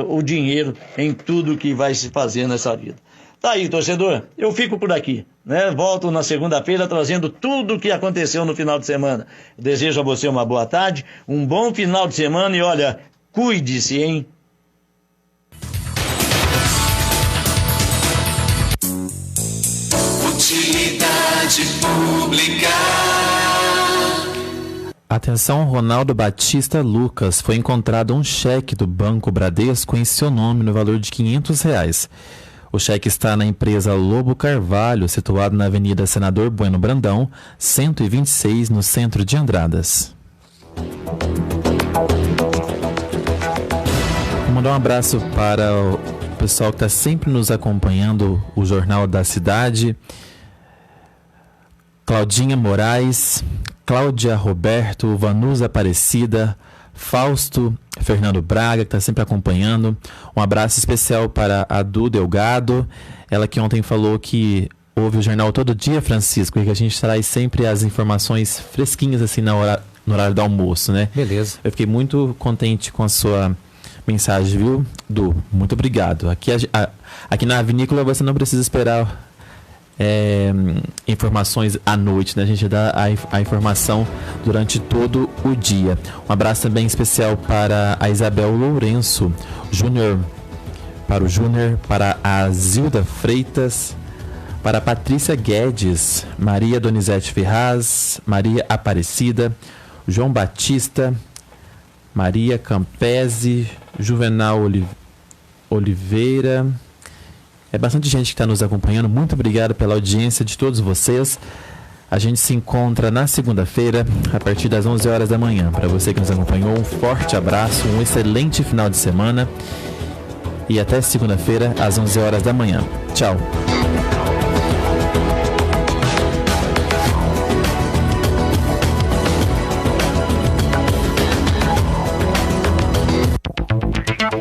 o dinheiro em tudo que vai se fazer nessa vida. Tá aí, torcedor, eu fico por aqui, né? Volto na segunda-feira trazendo tudo o que aconteceu no final de semana. Desejo a você uma boa tarde, um bom final de semana e olha, cuide-se, hein? Utilidade pública. Atenção, Ronaldo Batista Lucas. Foi encontrado um cheque do Banco Bradesco em seu nome no valor de R$500. O cheque está na empresa Lobo Carvalho, situado na Avenida Senador Bueno Brandão, 126, no centro de Andradas. Vou mandar um abraço para o pessoal que está sempre nos acompanhando, o Jornal da Cidade. Claudinha Moraes, Cláudia Roberto, Vanusa Aparecida, Fausto Fernando Braga, que está sempre acompanhando. Um abraço especial para a Du Delgado, ela que ontem falou que ouve o jornal todo dia, Francisco, e que a gente traz sempre as informações fresquinhas assim no horário do almoço, né? Beleza. Eu fiquei muito contente com a sua mensagem, viu, Du? Muito obrigado. Aqui na Vinícola você não precisa esperar informações à noite, né? A gente dá a informação durante todo o dia. Um abraço também especial para a Isabel Lourenço Júnior, para o Júnior, para a Zilda Freitas, para a Patrícia Guedes, Maria Donizete Ferraz, Maria Aparecida, João Batista, Maria Campese, Juvenal Oliveira. É bastante gente que está nos acompanhando. Muito obrigado pela audiência de todos vocês. A gente se encontra na segunda-feira, a partir das 11 horas da manhã. Para você que nos acompanhou, um forte abraço, um excelente final de semana. E até segunda-feira, às 11 horas da manhã. Tchau.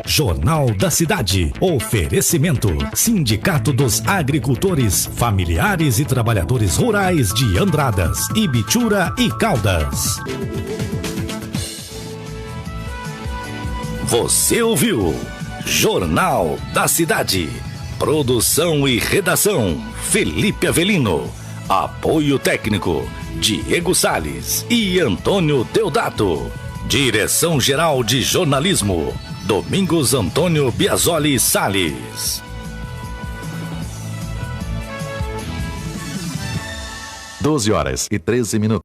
Jornal da Cidade. Oferecimento. Sindicato dos Agricultores, Familiares e Trabalhadores Rurais de Andradas, Ibitura e Caldas. Você ouviu? Jornal da Cidade. Produção e redação: Felipe Avelino. Apoio técnico: Diego Salles e Antônio Deodato. Direção-Geral de Jornalismo: Domingos Antônio Biasoli Salles. 12 horas e 13 minutos.